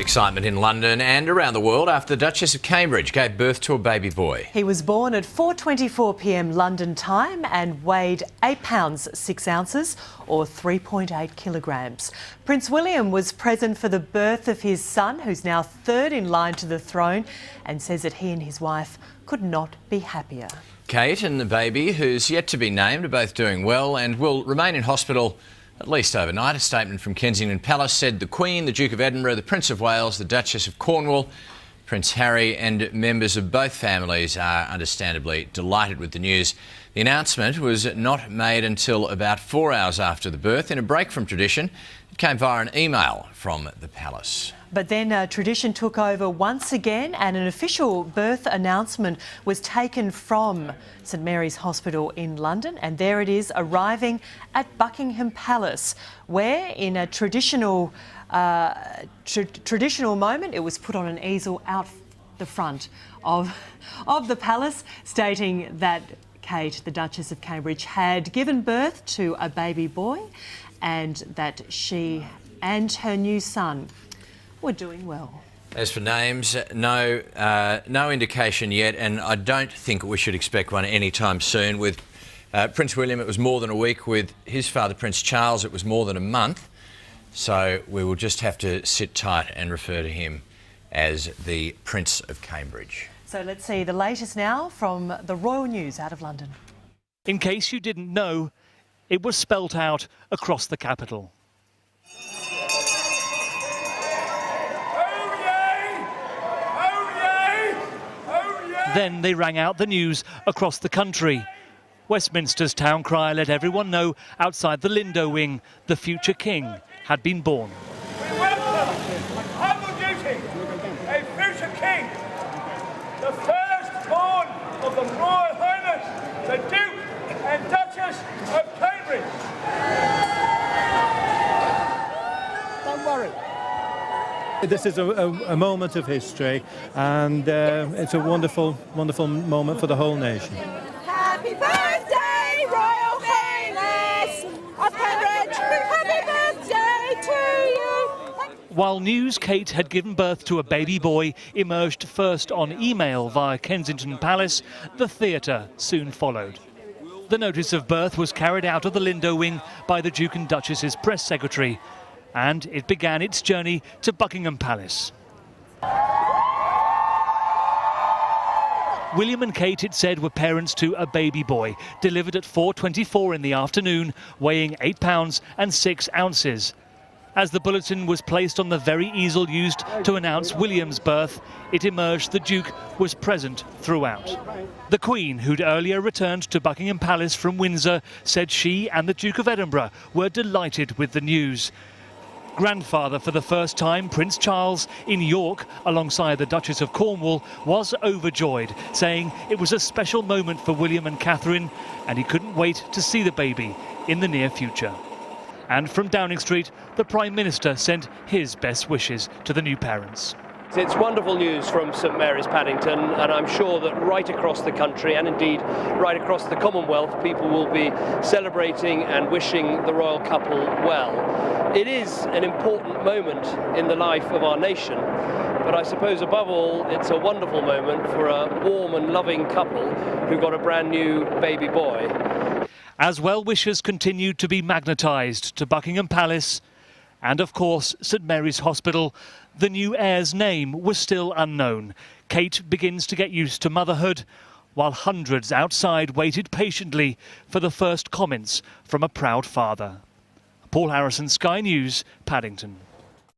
excitement in London and around the world after the Duchess of Cambridge gave birth to a baby boy. He was born at 4:24 p.m. London time and weighed 8 pounds 6 ounces or 3.8 kilograms. Prince William was present for the birth of his son, who's now third in line to the throne, and says that he and his wife could not be happier. Kate and the baby, who's yet to be named, are both doing well and will remain in hospital at least overnight. A statement from Kensington Palace said the Queen, the Duke of Edinburgh, the Prince of Wales, the Duchess of Cornwall, Prince Harry and members of both families are understandably delighted with the news. The announcement was not made until about 4 hours after the birth. In a break from tradition, it came via an email from the palace. But then tradition took over once again and an official birth announcement was taken from St Mary's Hospital in London, and there it is, arriving at Buckingham Palace, where in a traditional moment it was put on an easel out the front of the palace, stating that Kate, the Duchess of Cambridge, had given birth to a baby boy and that she and her new son were doing well. As for names, no indication yet, and I don't think we should expect one anytime soon. With Prince William, it was more than a week. With his father, Prince Charles, it was more than a month. So we will just have to sit tight and refer to him as the Prince of Cambridge. So let's see the latest now from the Royal News out of London. In case you didn't know, it was spelt out across the capital. Then they rang out the news across the country. Westminster's town crier let everyone know outside the Lindo wing the future king had been born. We welcome, with humble duty, a future king, the firstborn of the Royal Highness, the Duke and Duchess of Cambridge. Don't worry. This is a moment of history, and it's a wonderful, wonderful moment for the whole nation. Happy birthday, Royal Highness of Cambridge! Happy birthday to you! While news Kate had given birth to a baby boy emerged first on email via Kensington Palace, the theatre soon followed. The notice of birth was carried out of the Lindo wing by the Duke and Duchess's press secretary, and it began its journey to Buckingham Palace. William and Kate, it said, were parents to a baby boy, delivered at 4:24 in the afternoon, weighing 8 pounds and 6 ounces. As the bulletin was placed on the very easel used to announce William's birth, it emerged the Duke was present throughout. The Queen, who'd earlier returned to Buckingham Palace from Windsor, said she and the Duke of Edinburgh were delighted with the news. Grandfather for the first time, Prince Charles, in York, alongside the Duchess of Cornwall, was overjoyed, saying it was a special moment for William and Catherine, and he couldn't wait to see the baby in the near future. And from Downing Street, the Prime Minister sent his best wishes to the new parents. It's wonderful news from St Mary's Paddington, and I'm sure that right across the country and indeed right across the Commonwealth, people will be celebrating and wishing the royal couple well. It is an important moment in the life of our nation, but I suppose above all it's a wonderful moment for a warm and loving couple who got a brand new baby boy. As well-wishers continued to be magnetised to Buckingham Palace and, of course, St Mary's Hospital, the new heir's name was still unknown. Kate begins to get used to motherhood, while hundreds outside waited patiently for the first comments from a proud father. Paul Harrison, Sky News, Paddington.